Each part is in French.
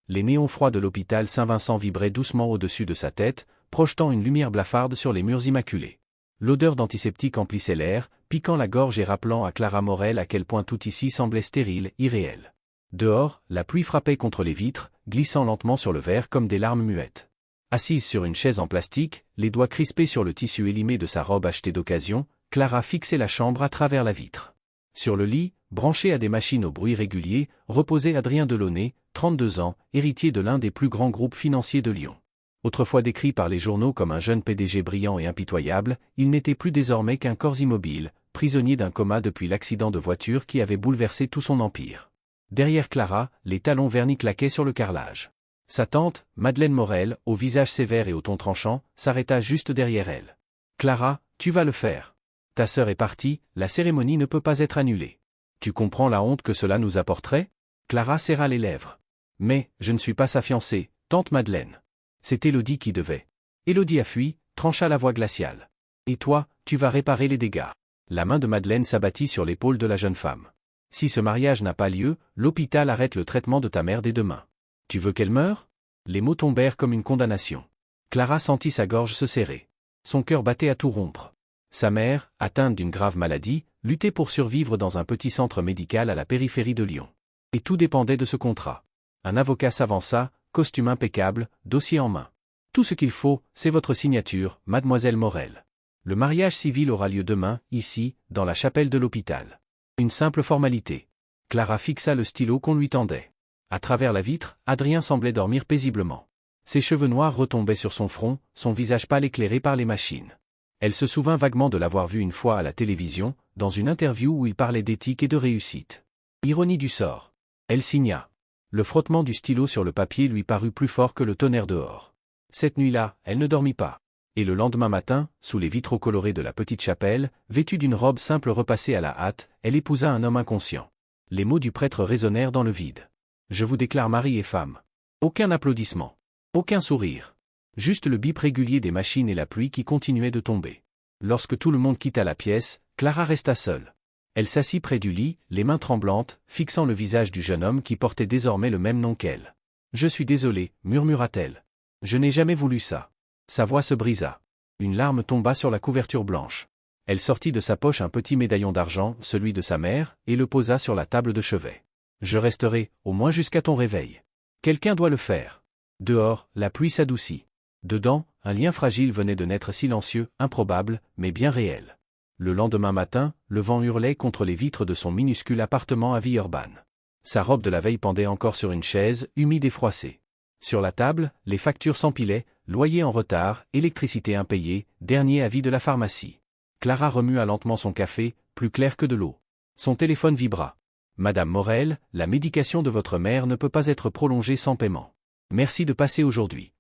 Les néons froids de l'hôpital Saint-Vincent vibraient doucement au-dessus de sa tête, projetant une lumière blafarde sur les murs immaculés. L'odeur d'antiseptique emplissait l'air, piquant la gorge et rappelant à Clara Morel à quel point tout ici semblait stérile, irréel. Dehors, la pluie frappait contre les vitres, glissant lentement sur le verre comme des larmes muettes. Assise sur une chaise en plastique, les doigts crispés sur le tissu élimé de sa robe achetée d'occasion, Clara fixait la chambre à travers la vitre. Sur le lit, branché à des machines au bruit régulier, reposait Adrien Delaunay, 32 ans, héritier de l'un des plus grands groupes financiers de Lyon. Autrefois décrit par les journaux comme un jeune PDG brillant et impitoyable, il n'était plus désormais qu'un corps immobile, prisonnier d'un coma depuis l'accident de voiture qui avait bouleversé tout son empire. Derrière Clara, les talons vernis claquaient sur le carrelage. Sa tante, Madeleine Morel, au visage sévère et au ton tranchant, s'arrêta juste derrière elle. « Clara, tu vas le faire. Ta sœur est partie, la cérémonie ne peut pas être annulée. Tu comprends la honte que cela nous apporterait ?» Clara serra les lèvres. « Mais, je ne suis pas sa fiancée, tante Madeleine. C'est Élodie qui devait. » Élodie a fui, trancha la voix glaciale. « Et toi, tu vas réparer les dégâts. » La main de Madeleine s'abattit sur l'épaule de la jeune femme. « Si ce mariage n'a pas lieu, l'hôpital arrête le traitement de ta mère dès demain. Tu veux qu'elle meure ?» Les mots tombèrent comme une condamnation. Clara sentit sa gorge se serrer. Son cœur battait à tout rompre. Sa mère, atteinte d'une grave maladie, luttait pour survivre dans un petit centre médical à la périphérie de Lyon. Et tout dépendait de ce contrat. Un avocat s'avança, costume impeccable, dossier en main. « Tout ce qu'il faut, c'est votre signature, mademoiselle Morel. Le mariage civil aura lieu demain, ici, dans la chapelle de l'hôpital. » Une simple formalité. Clara fixa le stylo qu'on lui tendait. À travers la vitre, Adrien semblait dormir paisiblement. Ses cheveux noirs retombaient sur son front, son visage pâle éclairé par les machines. Elle se souvint vaguement de l'avoir vu une fois à la télévision, dans une interview où il parlait d'éthique et de réussite. Ironie du sort. Elle signa. Le frottement du stylo sur le papier lui parut plus fort que le tonnerre dehors. Cette nuit-là, elle ne dormit pas. Et le lendemain matin, sous les vitraux colorés de la petite chapelle, vêtue d'une robe simple repassée à la hâte, elle épousa un homme inconscient. Les mots du prêtre résonnèrent dans le vide. « Je vous déclare mari et femme. » Aucun applaudissement. Aucun sourire. Juste le bip régulier des machines et la pluie qui continuait de tomber. Lorsque tout le monde quitta la pièce, Clara resta seule. Elle s'assit près du lit, les mains tremblantes, fixant le visage du jeune homme qui portait désormais le même nom qu'elle. « Je suis désolée, murmura-t-elle. Je n'ai jamais voulu ça. » Sa voix se brisa. Une larme tomba sur la couverture blanche. Elle sortit de sa poche un petit médaillon d'argent, celui de sa mère, et le posa sur la table de chevet. « Je resterai, au moins jusqu'à ton réveil. Quelqu'un doit le faire. » Dehors, la pluie s'adoucit. Dedans, un lien fragile venait de naître silencieux, improbable, mais bien réel. Le lendemain matin, le vent hurlait contre les vitres de son minuscule appartement à Villeurbanne. Sa robe de la veille pendait encore sur une chaise, humide et froissée. Sur la table, les factures s'empilaient, loyer en retard, électricité impayée, dernier avis de la pharmacie. Clara remua lentement son café, plus clair que de l'eau. Son téléphone vibra. « Madame Morel, la médication de votre mère ne peut pas être prolongée sans paiement. Merci de passer aujourd'hui. »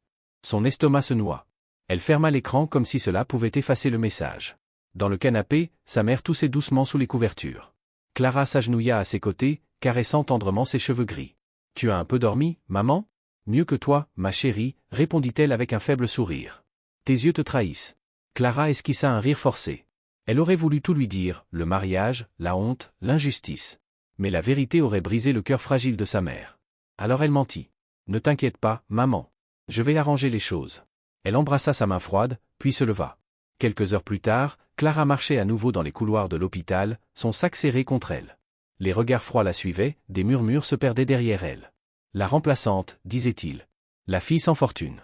Son estomac se noua. Elle ferma l'écran comme si cela pouvait effacer le message. Dans le canapé, sa mère toussait doucement sous les couvertures. Clara s'agenouilla à ses côtés, caressant tendrement ses cheveux gris. « Tu as un peu dormi, maman ? » « Mieux que toi, ma chérie, » répondit-elle avec un faible sourire. « Tes yeux te trahissent. » Clara esquissa un rire forcé. Elle aurait voulu tout lui dire, le mariage, la honte, l'injustice. Mais la vérité aurait brisé le cœur fragile de sa mère. Alors elle mentit. « Ne t'inquiète pas, maman. Je vais arranger les choses. » Elle embrassa sa main froide, puis se leva. Quelques heures plus tard, Clara marchait à nouveau dans les couloirs de l'hôpital, son sac serré contre elle. Les regards froids la suivaient, des murmures se perdaient derrière elle. La remplaçante, disait-il. La fille sans fortune.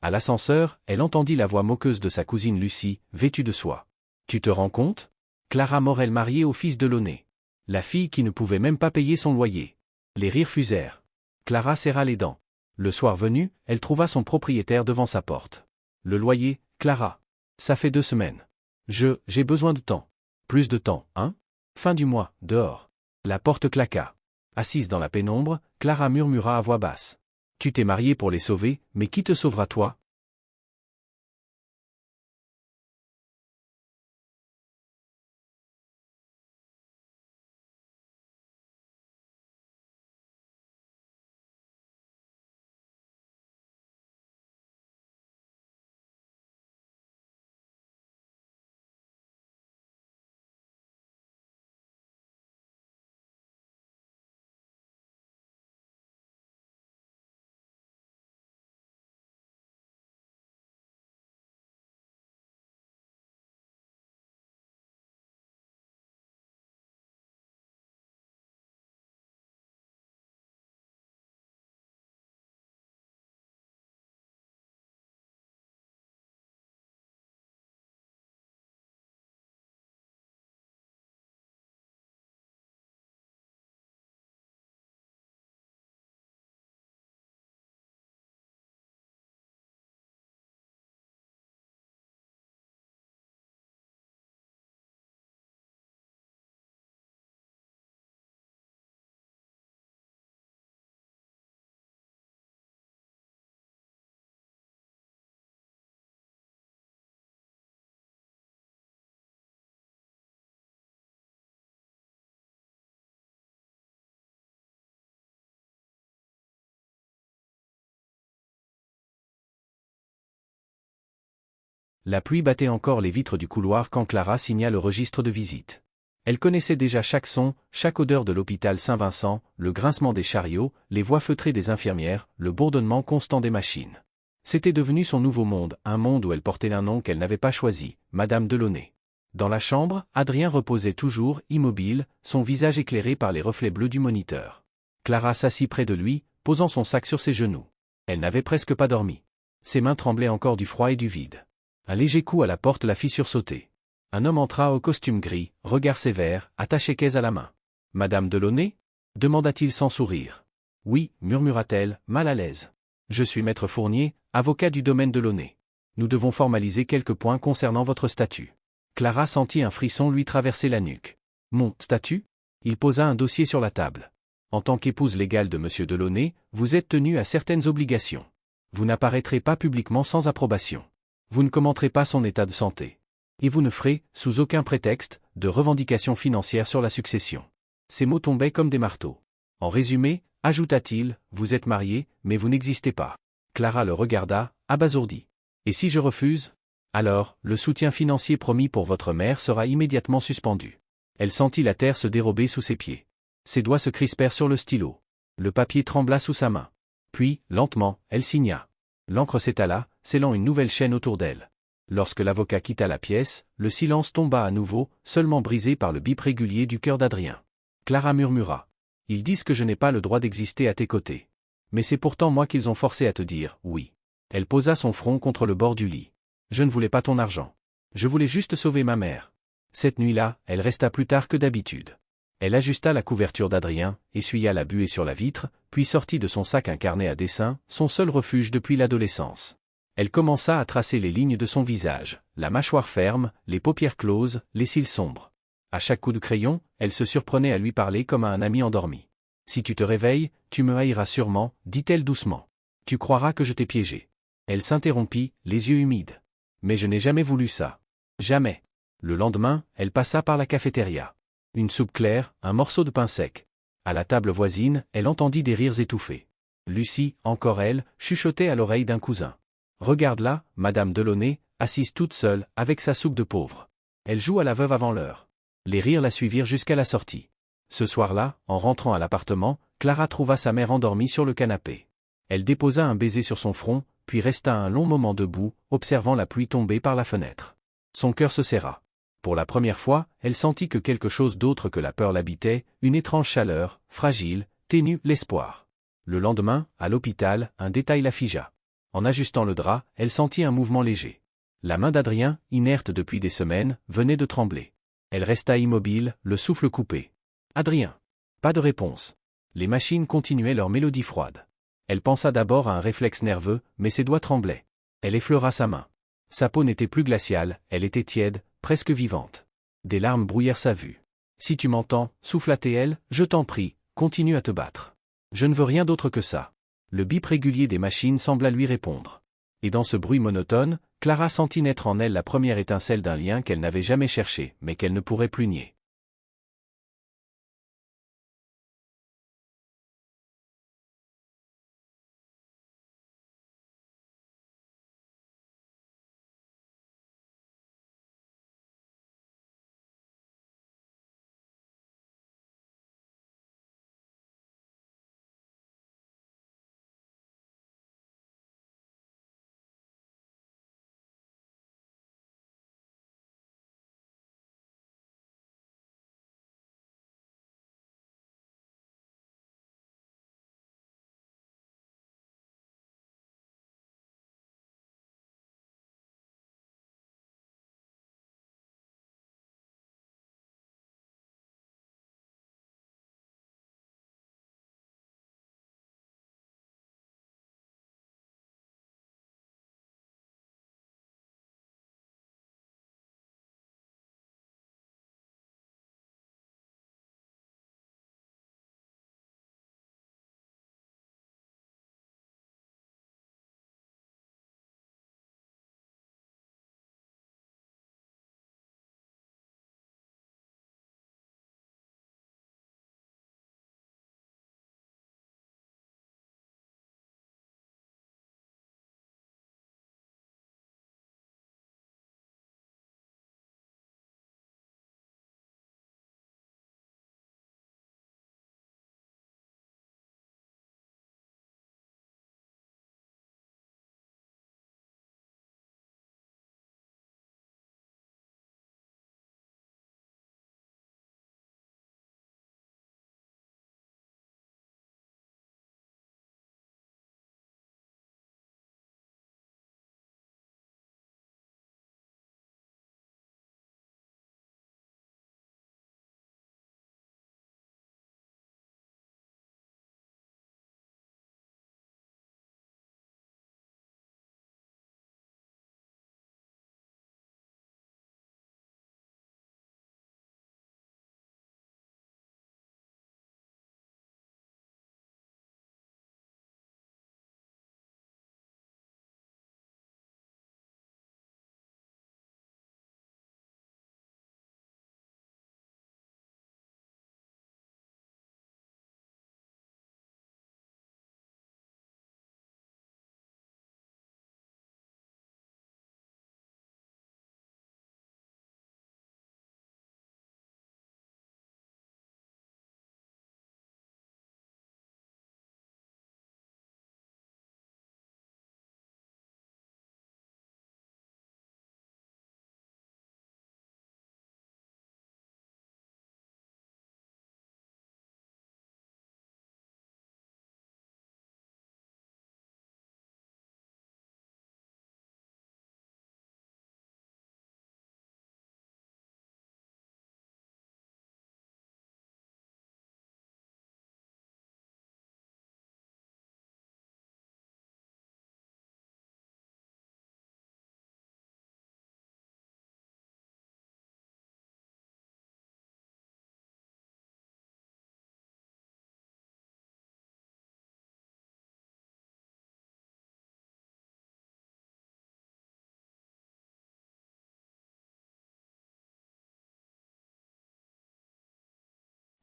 À l'ascenseur, elle entendit la voix moqueuse de sa cousine Lucie, vêtue de soie. « Tu te rends compte ? Clara Morel mariée au fils de Delaunay. La fille qui ne pouvait même pas payer son loyer. » Les rires fusèrent. Clara serra les dents. Le soir venu, elle trouva son propriétaire devant sa porte. « Le loyer, Clara. Ça fait 2 semaines. J'ai besoin de temps. » « Plus de temps, hein ? Fin du mois, dehors. » La porte claqua. Assise dans la pénombre, Clara murmura à voix basse. « Tu t'es mariée pour les sauver, mais qui te sauvera toi ? La pluie battait encore les vitres du couloir quand Clara signa le registre de visite. Elle connaissait déjà chaque son, chaque odeur de l'hôpital Saint-Vincent, le grincement des chariots, les voix feutrées des infirmières, le bourdonnement constant des machines. C'était devenu son nouveau monde, un monde où elle portait un nom qu'elle n'avait pas choisi, Madame Delaunay. Dans la chambre, Adrien reposait toujours, immobile, son visage éclairé par les reflets bleus du moniteur. Clara s'assit près de lui, posant son sac sur ses genoux. Elle n'avait presque pas dormi. Ses mains tremblaient encore du froid et du vide. Un léger coup à la porte la fit sursauter. Un homme entra au costume gris, regard sévère, attaché-caisse à la main. « Madame Delaunay » demanda-t-il sans sourire. « Oui » murmura-t-elle, mal à l'aise. « Je suis maître Fournier, avocat du domaine Delaunay. Nous devons formaliser quelques points concernant votre statut. » Clara sentit un frisson lui traverser la nuque. « Mon statut » Il posa un dossier sur la table. « En tant qu'épouse légale de M. Delaunay, vous êtes tenue à certaines obligations. Vous n'apparaîtrez pas publiquement sans approbation. Vous ne commenterez pas son état de santé. Et vous ne ferez, sous aucun prétexte, de revendications financières sur la succession. » Ces mots tombaient comme des marteaux. « En résumé, ajouta-t-il, vous êtes marié, mais vous n'existez pas. » Clara le regarda, abasourdie. « Et si je refuse ? Alors, le soutien financier promis pour votre mère sera immédiatement suspendu. » Elle sentit la terre se dérober sous ses pieds. Ses doigts se crispèrent sur le stylo. Le papier trembla sous sa main. Puis, lentement, elle signa. L'encre s'étala, scellant une nouvelle chaîne autour d'elle. Lorsque l'avocat quitta la pièce, le silence tomba à nouveau, seulement brisé par le bip régulier du cœur d'Adrien. Clara murmura. « Ils disent que je n'ai pas le droit d'exister à tes côtés. Mais c'est pourtant moi qu'ils ont forcé à te dire « oui ». Elle posa son front contre le bord du lit. « Je ne voulais pas ton argent. Je voulais juste sauver ma mère. » Cette nuit-là, elle resta plus tard que d'habitude. Elle ajusta la couverture d'Adrien, essuya la buée sur la vitre, puis sortit de son sac un carnet à dessin, son seul refuge depuis l'adolescence. Elle commença à tracer les lignes de son visage, la mâchoire ferme, les paupières closes, les cils sombres. À chaque coup de crayon, elle se surprenait à lui parler comme à un ami endormi. « Si tu te réveilles, tu me haïras sûrement, dit-elle doucement. Tu croiras que je t'ai piégé. » Elle s'interrompit, les yeux humides. « Mais je n'ai jamais voulu ça. Jamais. » Le lendemain, elle passa par la cafétéria. Une soupe claire, un morceau de pain sec. À la table voisine, elle entendit des rires étouffés. Lucie, encore elle, chuchotait à l'oreille d'un cousin. « Regarde-la, Madame Delaunay, assise toute seule, avec sa soupe de pauvre. Elle joue à la veuve avant l'heure. » Les rires la suivirent jusqu'à la sortie. Ce soir-là, en rentrant à l'appartement, Clara trouva sa mère endormie sur le canapé. Elle déposa un baiser sur son front, puis resta un long moment debout, observant la pluie tomber par la fenêtre. Son cœur se serra. Pour la première fois, elle sentit que quelque chose d'autre que la peur l'habitait, une étrange chaleur, fragile, ténue, l'espoir. Le lendemain, à l'hôpital, un détail la figea. En ajustant le drap, elle sentit un mouvement léger. La main d'Adrien, inerte depuis des semaines, venait de trembler. Elle resta immobile, le souffle coupé. « Adrien !» Pas de réponse. Les machines continuaient leur mélodie froide. Elle pensa d'abord à un réflexe nerveux, mais ses doigts tremblaient. Elle effleura sa main. Sa peau n'était plus glaciale, elle était tiède, presque vivante. Des larmes brouillèrent sa vue. « Si tu m'entends, souffla-t-elle, je t'en prie, continue à te battre. Je ne veux rien d'autre que ça. » Le bip régulier des machines sembla lui répondre. Et dans ce bruit monotone, Clara sentit naître en elle la première étincelle d'un lien qu'elle n'avait jamais cherché, mais qu'elle ne pourrait plus nier.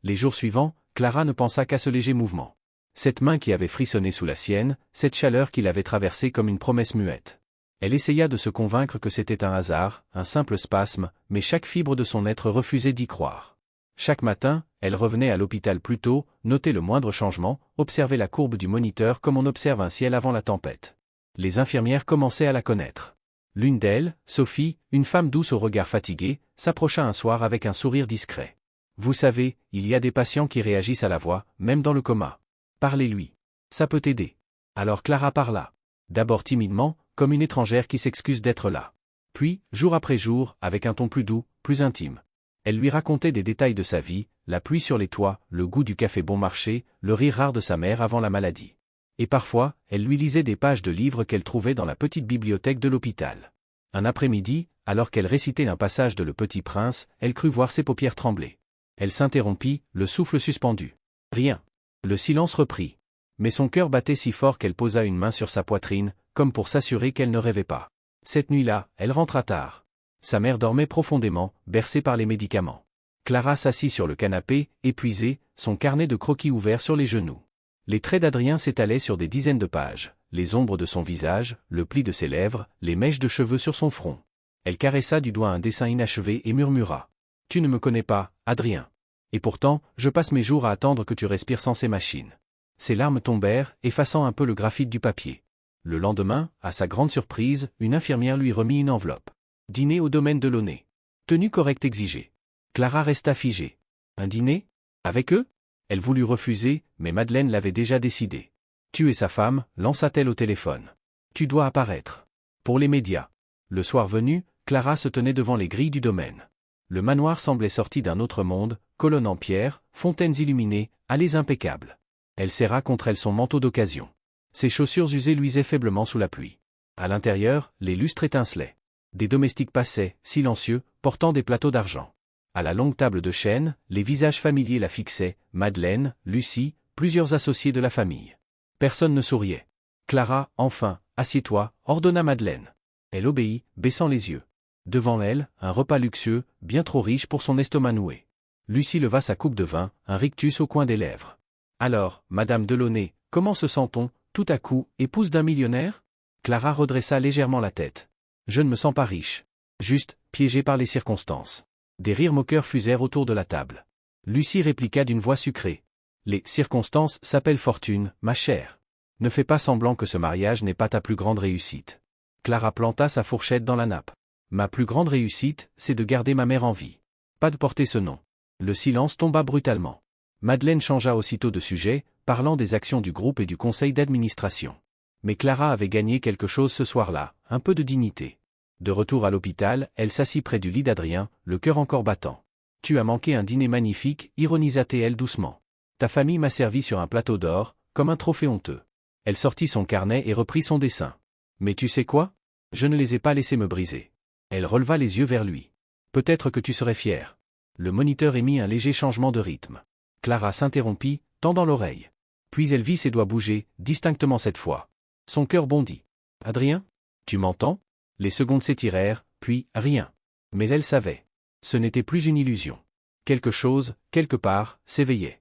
Les jours suivants, Clara ne pensa qu'à ce léger mouvement. Cette main qui avait frissonné sous la sienne, cette chaleur qui l'avait traversée comme une promesse muette. Elle essaya de se convaincre que c'était un hasard, un simple spasme, mais chaque fibre de son être refusait d'y croire. Chaque matin, elle revenait à l'hôpital plus tôt, notait le moindre changement, observait la courbe du moniteur comme on observe un ciel avant la tempête. Les infirmières commençaient à la connaître. L'une d'elles, Sophie, une femme douce au regard fatigué, s'approcha un soir avec un sourire discret. « Vous savez, il y a des patients qui réagissent à la voix, même dans le coma. Parlez-lui. Ça peut t'aider. » Alors Clara parla. D'abord timidement, comme une étrangère qui s'excuse d'être là. Puis, jour après jour, avec un ton plus doux, plus intime. Elle lui racontait des détails de sa vie, la pluie sur les toits, le goût du café bon marché, le rire rare de sa mère avant la maladie. Et parfois, elle lui lisait des pages de livres qu'elle trouvait dans la petite bibliothèque de l'hôpital. Un après-midi, alors qu'elle récitait un passage de Le Petit Prince, elle crut voir ses paupières trembler. Elle s'interrompit, le souffle suspendu. Rien. Le silence reprit. Mais son cœur battait si fort qu'elle posa une main sur sa poitrine, comme pour s'assurer qu'elle ne rêvait pas. Cette nuit-là, elle rentra tard. Sa mère dormait profondément, bercée par les médicaments. Clara s'assit sur le canapé, épuisée, son carnet de croquis ouvert sur les genoux. Les traits d'Adrien s'étalaient sur des dizaines de pages, les ombres de son visage, le pli de ses lèvres, les mèches de cheveux sur son front. Elle caressa du doigt un dessin inachevé et murmura. « Tu ne me connais pas, Adrien. Et pourtant, je passe mes jours à attendre que tu respires sans ces machines. » Ses larmes tombèrent, effaçant un peu le graphite du papier. Le lendemain, à sa grande surprise, une infirmière lui remit une enveloppe. Dîner au domaine de Launay. Tenue correcte exigée. Clara resta figée. Un dîner? Avec eux? Elle voulut refuser, mais Madeleine l'avait déjà décidé. Tu et sa femme, lança-t-elle au téléphone. Tu dois apparaître. Pour les médias. Le soir venu, Clara se tenait devant les grilles du domaine. Le manoir semblait sorti d'un autre monde, colonnes en pierre, fontaines illuminées, allées impeccables. Elle serra contre elle son manteau d'occasion. Ses chaussures usées luisaient faiblement sous la pluie. À l'intérieur, les lustres étincelaient. Des domestiques passaient, silencieux, portant des plateaux d'argent. À la longue table de chêne, les visages familiers la fixaient, Madeleine, Lucie, plusieurs associés de la famille. Personne ne souriait. Clara, enfin, assieds-toi, ordonna Madeleine. Elle obéit, baissant les yeux. Devant elle, un repas luxueux, bien trop riche pour son estomac noué. Lucie leva sa coupe de vin, un rictus au coin des lèvres. Alors, Madame Delaunay, comment se sent-on, tout à coup, épouse d'un millionnaire? Clara redressa légèrement la tête. Je ne me sens pas riche. Juste, piégée par les circonstances. Des rires moqueurs fusèrent autour de la table. Lucie répliqua d'une voix sucrée. Les circonstances s'appellent fortune, ma chère. Ne fais pas semblant que ce mariage n'est pas ta plus grande réussite. Clara planta sa fourchette dans la nappe. Ma plus grande réussite, c'est de garder ma mère en vie. Pas de porter ce nom. Le silence tomba brutalement. Madeleine changea aussitôt de sujet, parlant des actions du groupe et du conseil d'administration. Mais Clara avait gagné quelque chose ce soir-là, un peu de dignité. De retour à l'hôpital, elle s'assit près du lit d'Adrien, le cœur encore battant. « Tu as manqué un dîner magnifique, ironisa-t-elle doucement. Ta famille m'a servi sur un plateau d'or, comme un trophée honteux. » Elle sortit son carnet et reprit son dessin. « Mais tu sais quoi? Je ne les ai pas laissés me briser. » Elle releva les yeux vers lui. « Peut-être que tu serais fier. » Le moniteur émit un léger changement de rythme. Clara s'interrompit, tendant l'oreille. Puis elle vit ses doigts bouger, distinctement cette fois. Son cœur bondit. « Adrien? Tu m'entends? » Les secondes s'étirèrent, puis rien. Mais elle savait. Ce n'était plus une illusion. Quelque chose, quelque part, s'éveillait.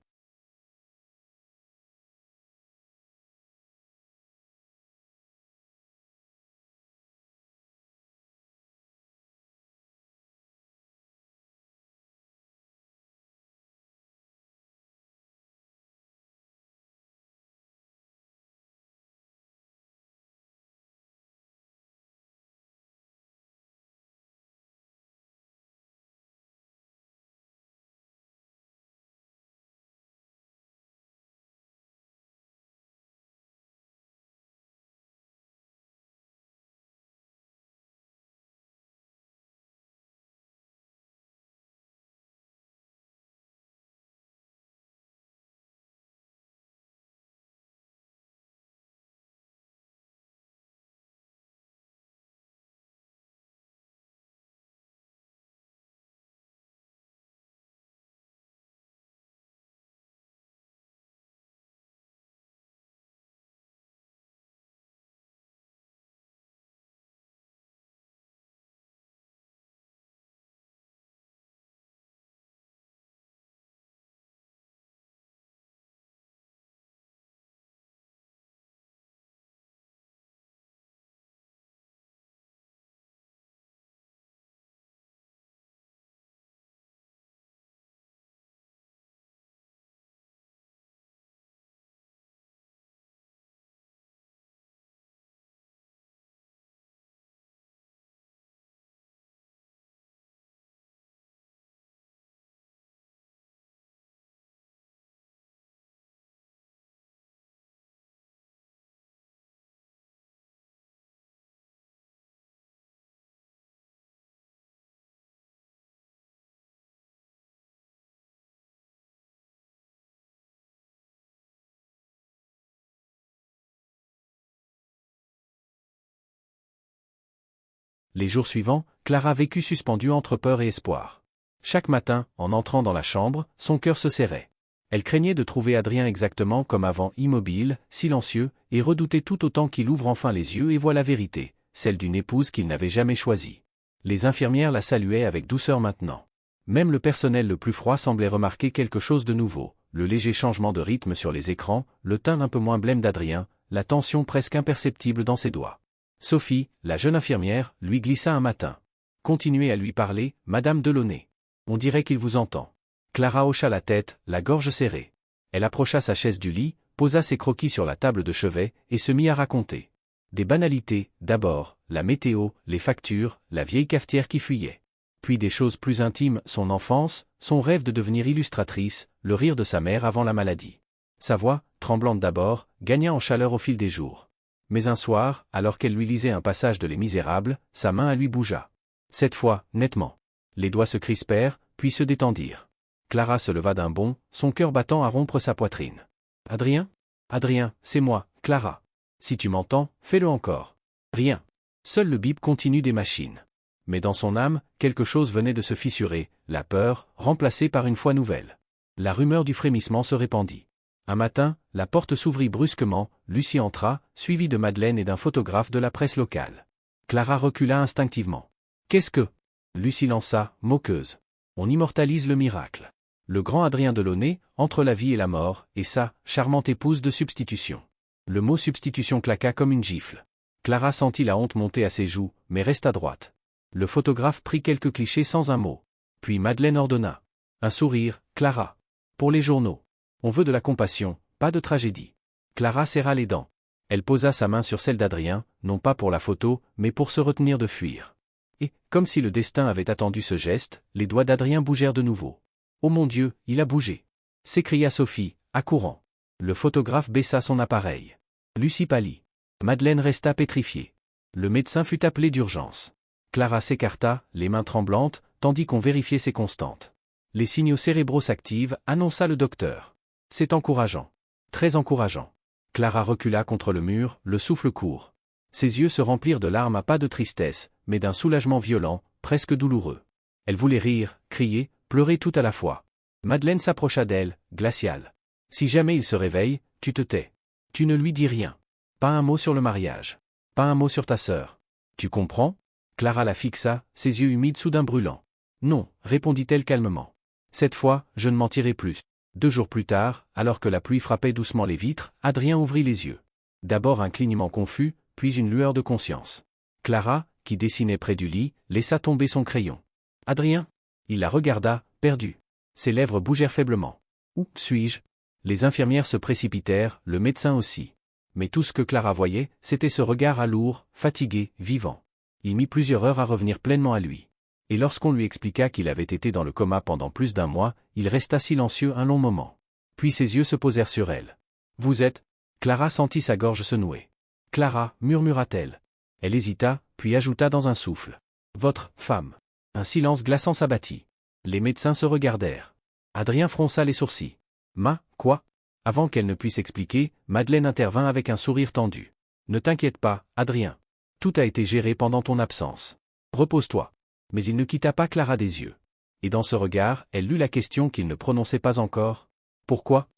Les jours suivants, Clara vécut suspendue entre peur et espoir. Chaque matin, en entrant dans la chambre, son cœur se serrait. Elle craignait de trouver Adrien exactement comme avant, immobile, silencieux, et redoutait tout autant qu'il ouvre enfin les yeux et voit la vérité, celle d'une épouse qu'il n'avait jamais choisie. Les infirmières la saluaient avec douceur maintenant. Même le personnel le plus froid semblait remarquer quelque chose de nouveau, le léger changement de rythme sur les écrans, le teint un peu moins blême d'Adrien, la tension presque imperceptible dans ses doigts. Sophie, la jeune infirmière, lui glissa un matin. « Continuez à lui parler, Madame Delaunay. On dirait qu'il vous entend. » Clara hocha la tête, la gorge serrée. Elle approcha sa chaise du lit, posa ses croquis sur la table de chevet, et se mit à raconter. Des banalités, d'abord, la météo, les factures, la vieille cafetière qui fuyait. Puis des choses plus intimes, son enfance, son rêve de devenir illustratrice, le rire de sa mère avant la maladie. Sa voix, tremblante d'abord, gagna en chaleur au fil des jours. Mais un soir, alors qu'elle lui lisait un passage de Les Misérables, sa main à lui bougea. Cette fois, nettement. Les doigts se crispèrent, puis se détendirent. Clara se leva d'un bond, son cœur battant à rompre sa poitrine. « Adrien ? Adrien, c'est moi, Clara. Si tu m'entends, fais-le encore. » Rien. Seul le bip continu des machines. Mais dans son âme, quelque chose venait de se fissurer, la peur, remplacée par une foi nouvelle. La rumeur du frémissement se répandit. Un matin, la porte s'ouvrit brusquement, Lucie entra, suivie de Madeleine et d'un photographe de la presse locale. Clara recula instinctivement. « Qu'est-ce que ?» Lucie lança, moqueuse. « On immortalise le miracle. Le grand Adrien Delaunay, entre la vie et la mort, et sa charmante épouse de substitution. » Le mot substitution claqua comme une gifle. Clara sentit la honte monter à ses joues, mais resta droite. Le photographe prit quelques clichés sans un mot. Puis Madeleine ordonna. « Un sourire, Clara. Pour les journaux. On veut de la compassion, pas de tragédie. » Clara serra les dents. Elle posa sa main sur celle d'Adrien, non pas pour la photo, mais pour se retenir de fuir. Et, comme si le destin avait attendu ce geste, les doigts d'Adrien bougèrent de nouveau. « Oh mon Dieu, il a bougé !» s'écria Sophie, accourant. Le photographe baissa son appareil. Lucie pâlit. Madeleine resta pétrifiée. Le médecin fut appelé d'urgence. Clara s'écarta, les mains tremblantes, tandis qu'on vérifiait ses constantes. Les signaux cérébraux s'activent, annonça le docteur. C'est encourageant. Très encourageant. Clara recula contre le mur, le souffle court. Ses yeux se remplirent de larmes à pas de tristesse, mais d'un soulagement violent, presque douloureux. Elle voulait rire, crier, pleurer tout à la fois. Madeleine s'approcha d'elle, glaciale. « Si jamais il se réveille, tu te tais. Tu ne lui dis rien. Pas un mot sur le mariage. Pas un mot sur ta sœur. Tu comprends ?» Clara la fixa, ses yeux humides soudain brûlants. « Non, » répondit-elle calmement. « Cette fois, je ne mentirai plus. » 2 jours plus tard, alors que la pluie frappait doucement les vitres, Adrien ouvrit les yeux. D'abord un clignement confus, puis une lueur de conscience. Clara, qui dessinait près du lit, laissa tomber son crayon. « Adrien ?» Il la regarda, perdu. Ses lèvres bougèrent faiblement. « Où suis-je » Les infirmières se précipitèrent, le médecin aussi. Mais tout ce que Clara voyait, c'était ce regard alourd, fatigué, vivant. Il mit plusieurs heures à revenir pleinement à lui. Et lorsqu'on lui expliqua qu'il avait été dans le coma pendant plus d'1 mois, il resta silencieux un long moment. Puis ses yeux se posèrent sur elle. « Vous êtes ?» Clara sentit sa gorge se nouer. « Clara, murmura-t-elle. » Elle hésita, puis ajouta dans un souffle. « Votre femme. » Un silence glaçant s'abattit. Les médecins se regardèrent. Adrien fronça les sourcils. « Quoi ?» Avant qu'elle ne puisse expliquer, Madeleine intervint avec un sourire tendu. « Ne t'inquiète pas, Adrien. Tout a été géré pendant ton absence. Repose-toi. » Mais il ne quitta pas Clara des yeux. Et dans ce regard, elle lut la question qu'il ne prononçait pas encore. « Pourquoi ?»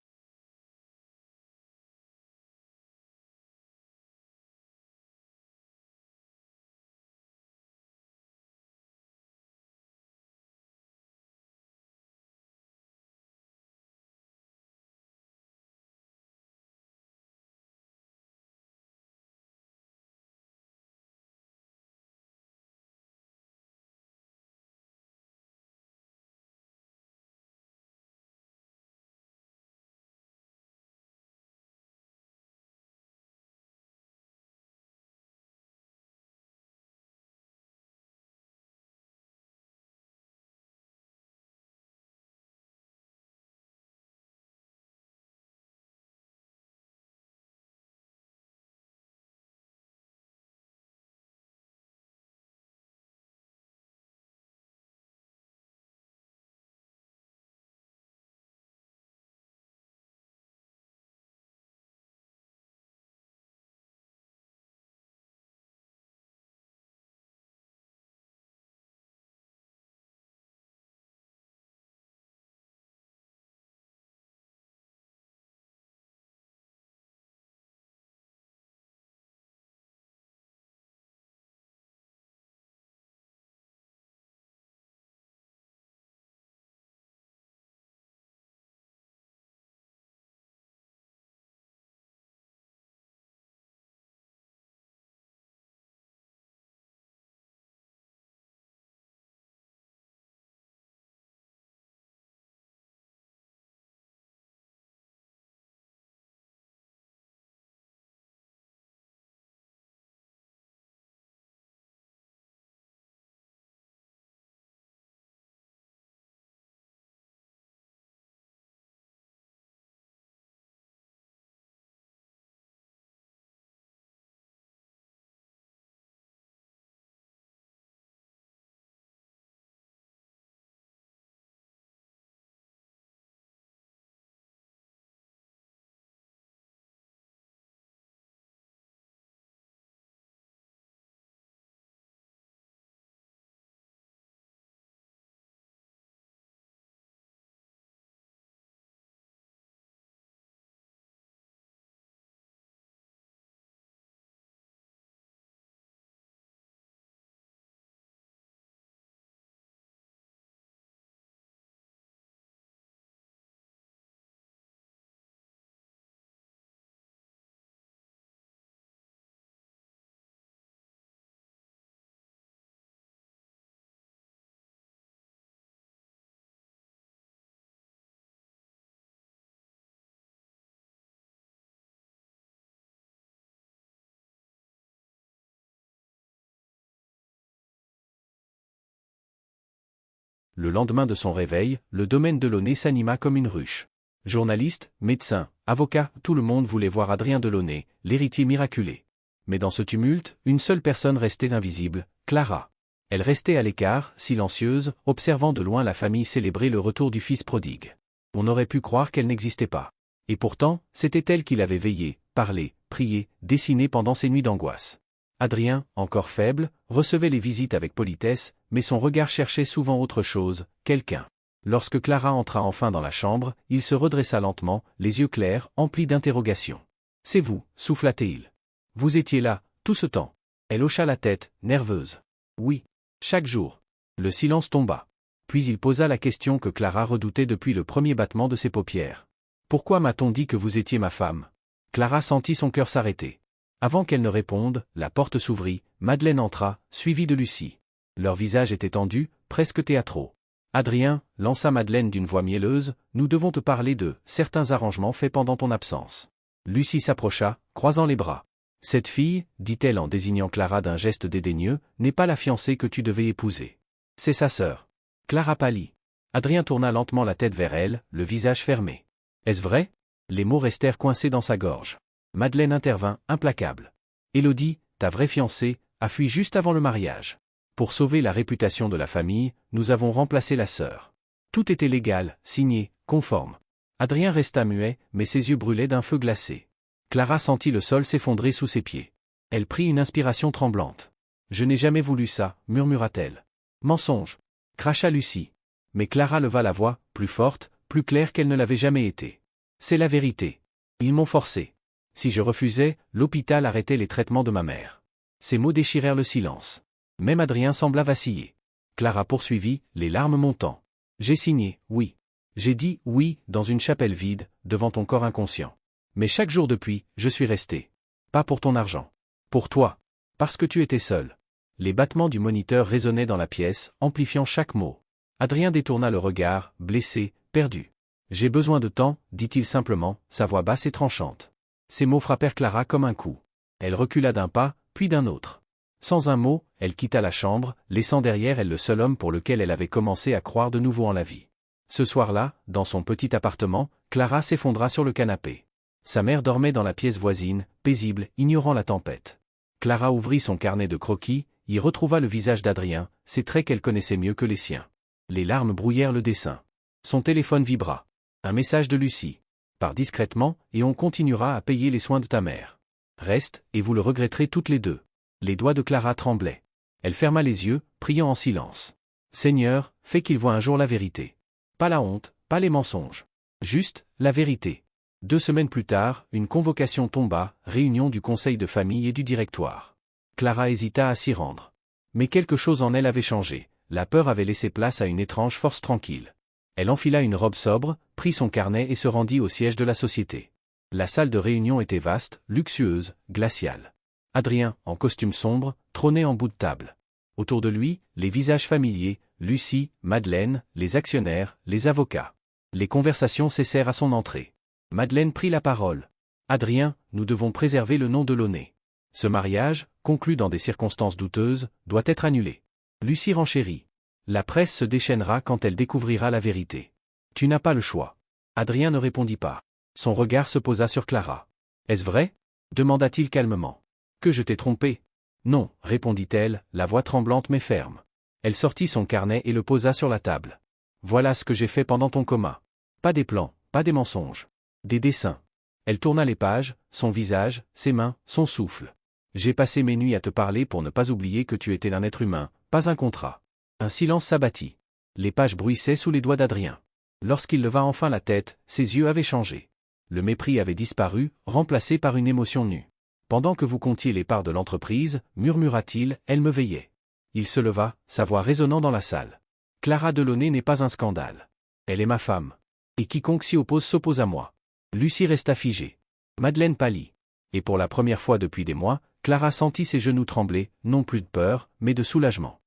Le lendemain de son réveil, le domaine Delaunay s'anima comme une ruche. Journalistes, médecins, avocats, tout le monde voulait voir Adrien Delaunay, l'héritier miraculé. Mais dans ce tumulte, une seule personne restait invisible, Clara. Elle restait à l'écart, silencieuse, observant de loin la famille célébrer le retour du fils prodigue. On aurait pu croire qu'elle n'existait pas. Et pourtant, c'était elle qui l'avait veillé, parlé, prié, dessiné pendant ces nuits d'angoisse. Adrien, encore faible, recevait les visites avec politesse, mais son regard cherchait souvent autre chose, quelqu'un. Lorsque Clara entra enfin dans la chambre, il se redressa lentement, les yeux clairs, emplis d'interrogations. « C'est vous, souffla-t-il. Vous étiez là, tout ce temps. » Elle hocha la tête, nerveuse. « Oui. Chaque jour. » Le silence tomba. Puis il posa la question que Clara redoutait depuis le premier battement de ses paupières. « Pourquoi m'a-t-on dit que vous étiez ma femme ?» Clara sentit son cœur s'arrêter. Avant qu'elle ne réponde, la porte s'ouvrit, Madeleine entra, suivie de Lucie. Leurs visages étaient tendus, presque théâtraux. « Adrien, » lança Madeleine d'une voix mielleuse, « nous devons te parler de certains arrangements faits pendant ton absence. » Lucie s'approcha, croisant les bras. « Cette fille, dit-elle en désignant Clara d'un geste dédaigneux, n'est pas la fiancée que tu devais épouser. C'est sa sœur. » Clara pâlit. Adrien tourna lentement la tête vers elle, le visage fermé. « Est-ce vrai ?» Les mots restèrent coincés dans sa gorge. Madeleine intervint, implacable. « Élodie, ta vraie fiancée, a fui juste avant le mariage. Pour sauver la réputation de la famille, nous avons remplacé la sœur. Tout était légal, signé, conforme. » Adrien resta muet, mais ses yeux brûlaient d'un feu glacé. Clara sentit le sol s'effondrer sous ses pieds. Elle prit une inspiration tremblante. « Je n'ai jamais voulu ça, » murmura-t-elle. « Mensonge !» cracha Lucie. Mais Clara leva la voix, plus forte, plus claire qu'elle ne l'avait jamais été. « C'est la vérité. Ils m'ont forcé. Si je refusais, l'hôpital arrêtait les traitements de ma mère. » Ces mots déchirèrent le silence. Même Adrien sembla vaciller. Clara poursuivit, les larmes montant. « J'ai signé, oui. J'ai dit oui, dans une chapelle vide, devant ton corps inconscient. Mais chaque jour depuis, je suis resté. Pas pour ton argent. Pour toi. Parce que tu étais seul. » Les battements du moniteur résonnaient dans la pièce, amplifiant chaque mot. Adrien détourna le regard, blessé, perdu. « J'ai besoin de temps, » dit-il simplement, sa voix basse et tranchante. Ces mots frappèrent Clara comme un coup. Elle recula d'un pas, puis d'un autre. Sans un mot, elle quitta la chambre, laissant derrière elle le seul homme pour lequel elle avait commencé à croire de nouveau en la vie. Ce soir-là, dans son petit appartement, Clara s'effondra sur le canapé. Sa mère dormait dans la pièce voisine, paisible, ignorant la tempête. Clara ouvrit son carnet de croquis, y retrouva le visage d'Adrien, ses traits qu'elle connaissait mieux que les siens. Les larmes brouillèrent le dessin. Son téléphone vibra. Un message de Lucie. « Pars discrètement, et on continuera à payer les soins de ta mère. Reste, et vous le regretterez toutes les deux. » Les doigts de Clara tremblaient. Elle ferma les yeux, priant en silence. « Seigneur, fais qu'il voie un jour la vérité. Pas la honte, pas les mensonges. Juste, la vérité. » 2 semaines plus tard, une convocation tomba, réunion du conseil de famille et du directoire. Clara hésita à s'y rendre. Mais quelque chose en elle avait changé, la peur avait laissé place à une étrange force tranquille. Elle enfila une robe sobre, prit son carnet et se rendit au siège de la société. La salle de réunion était vaste, luxueuse, glaciale. Adrien, en costume sombre, trônait en bout de table. Autour de lui, les visages familiers, Lucie, Madeleine, les actionnaires, les avocats. Les conversations cessèrent à son entrée. Madeleine prit la parole. « Adrien, nous devons préserver le nom de Delaunay. Ce mariage, conclu dans des circonstances douteuses, doit être annulé. » Lucie renchérit. « La presse se déchaînera quand elle découvrira la vérité. Tu n'as pas le choix. » Adrien ne répondit pas. Son regard se posa sur Clara. « Est-ce vrai ?» demanda-t-il calmement. « Que je t'ai trompé ?»« Non, » répondit-elle, la voix tremblante mais ferme. Elle sortit son carnet et le posa sur la table. « Voilà ce que j'ai fait pendant ton coma. Pas des plans, pas des mensonges. Des dessins. » Elle tourna les pages, son visage, ses mains, son souffle. « J'ai passé mes nuits à te parler pour ne pas oublier que tu étais un être humain, pas un contrat. » Un silence s'abattit. Les pages bruissaient sous les doigts d'Adrien. Lorsqu'il leva enfin la tête, ses yeux avaient changé. Le mépris avait disparu, remplacé par une émotion nue. « Pendant que vous comptiez les parts de l'entreprise, » murmura-t-il, « elle me veillait. » Il se leva, sa voix résonnant dans la salle. « Clara Delaunay n'est pas un scandale. Elle est ma femme. Et quiconque s'y oppose s'oppose à moi. » Lucie resta figée. Madeleine pâlit. Et pour la première fois depuis des mois, Clara sentit ses genoux trembler, non plus de peur, mais de soulagement.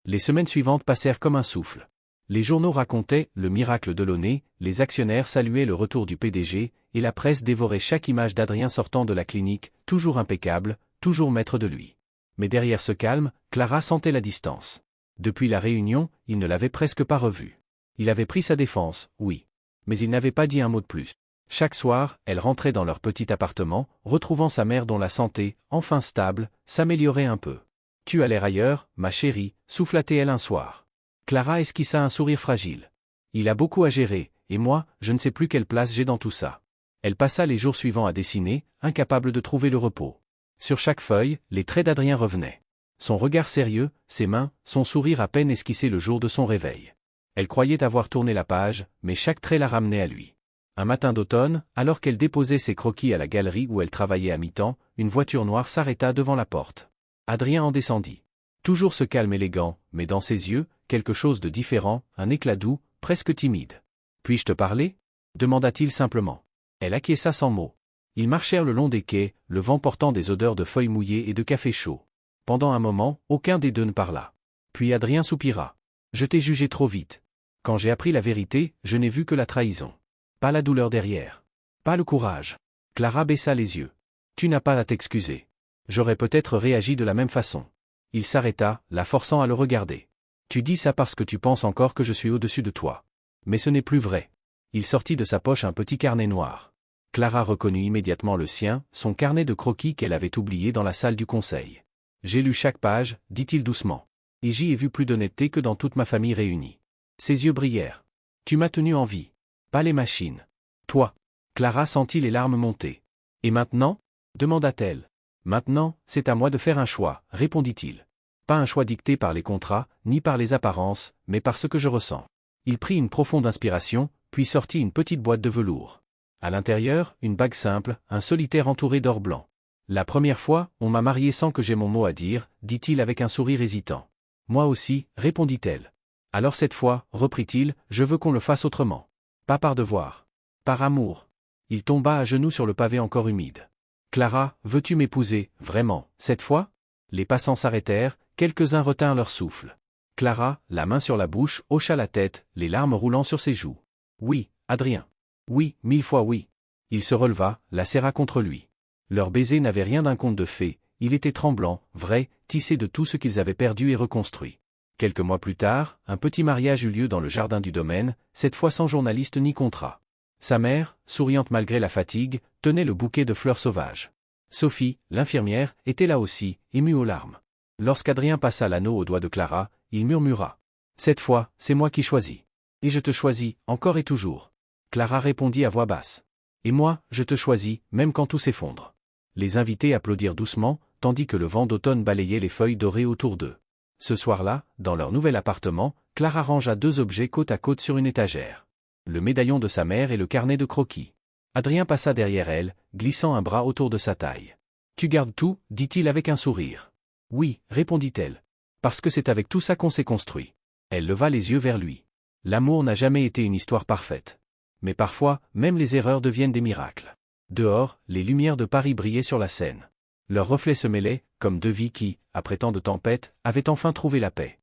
Les semaines suivantes passèrent comme un souffle. Les journaux racontaient le miracle de Launay, les actionnaires saluaient le retour du PDG, et la presse dévorait chaque image d'Adrien sortant de la clinique, toujours impeccable, toujours maître de lui. Mais derrière ce calme, Clara sentait la distance. Depuis la réunion, il ne l'avait presque pas revu. Il avait pris sa défense, oui. Mais il n'avait pas dit un mot de plus. Chaque soir, elle rentrait dans leur petit appartement, retrouvant sa mère dont la santé, enfin stable, s'améliorait un peu. « Tu as l'air ailleurs, ma chérie », souffla-t-elle un soir. Clara esquissa un sourire fragile. Il a beaucoup à gérer, et moi, je ne sais plus quelle place j'ai dans tout ça. Elle passa les jours suivants à dessiner, incapable de trouver le repos. Sur chaque feuille, les traits d'Adrien revenaient. Son regard sérieux, ses mains, son sourire à peine esquissé le jour de son réveil. Elle croyait avoir tourné la page, mais chaque trait la ramenait à lui. Un matin d'automne, alors qu'elle déposait ses croquis à la galerie où elle travaillait à mi-temps, une voiture noire s'arrêta devant la porte. Adrien en descendit. Toujours ce calme élégant, mais dans ses yeux, quelque chose de différent, un éclat doux, presque timide. « Puis-je te parler » demanda-t-il simplement. Elle acquiesça sans mots. Ils marchèrent le long des quais, le vent portant des odeurs de feuilles mouillées et de café chaud. Pendant un moment, aucun des deux ne parla. Puis Adrien soupira. « Je t'ai jugé trop vite. Quand j'ai appris la vérité, je n'ai vu que la trahison. Pas la douleur derrière. Pas le courage. » Clara baissa les yeux. « Tu n'as pas à t'excuser. J'aurais peut-être réagi de la même façon. » Il s'arrêta, la forçant à le regarder. « Tu dis ça parce que tu penses encore que je suis au-dessus de toi. Mais ce n'est plus vrai. » Il sortit de sa poche un petit carnet noir. Clara reconnut immédiatement le sien, son carnet de croquis qu'elle avait oublié dans la salle du conseil. « J'ai lu chaque page, dit-il doucement. Et j'y ai vu plus d'honnêteté que dans toute ma famille réunie. » Ses yeux brillèrent. « Tu m'as tenu en vie. Pas les machines. Toi. » Clara sentit les larmes monter. « Et maintenant » demanda-t-elle. « Maintenant, c'est à moi de faire un choix, répondit-il. Pas un choix dicté par les contrats, ni par les apparences, mais par ce que je ressens. » Il prit une profonde inspiration, puis sortit une petite boîte de velours. À l'intérieur, une bague simple, un solitaire entouré d'or blanc. « La première fois, on m'a marié sans que j'aie mon mot à dire, dit-il avec un sourire hésitant. Moi aussi, répondit-elle. Alors cette fois, reprit-il, je veux qu'on le fasse autrement. Pas par devoir. Par amour. Il tomba à genoux sur le pavé encore humide. Clara, veux-tu m'épouser, vraiment, cette fois? Les passants s'arrêtèrent, quelques-uns retinrent leur souffle. Clara, la main sur la bouche, hocha la tête, les larmes roulant sur ses joues. Oui, Adrien. Oui, 1000 fois oui. Il se releva, la serra contre lui. Leur baiser n'avait rien d'un conte de fées, il était tremblant, vrai, tissé de tout ce qu'ils avaient perdu et reconstruit. Quelques mois plus tard, un petit mariage eut lieu dans le jardin du domaine, cette fois sans journaliste ni contrat. Sa mère, souriante malgré la fatigue, tenait le bouquet de fleurs sauvages. Sophie, l'infirmière, était là aussi, émue aux larmes. Lorsqu'Adrien passa l'anneau au doigt de Clara, il murmura. « Cette fois, c'est moi qui choisis. Et je te choisis, encore et toujours. » Clara répondit à voix basse. « Et moi, je te choisis, même quand tout s'effondre. » Les invités applaudirent doucement, tandis que le vent d'automne balayait les feuilles dorées autour d'eux. Ce soir-là, dans leur nouvel appartement, Clara rangea 2 objets côte à côte sur une étagère. Le médaillon de sa mère et le carnet de croquis. Adrien passa derrière elle, glissant un bras autour de sa taille. « Tu gardes tout » dit-il avec un sourire. « Oui » répondit-elle. « Parce que c'est avec tout ça qu'on s'est construit. » Elle leva les yeux vers lui. L'amour n'a jamais été une histoire parfaite. Mais parfois, même les erreurs deviennent des miracles. Dehors, les lumières de Paris brillaient sur la Seine. Leurs reflets se mêlaient, comme 2 vies qui, après tant de tempêtes, avaient enfin trouvé la paix.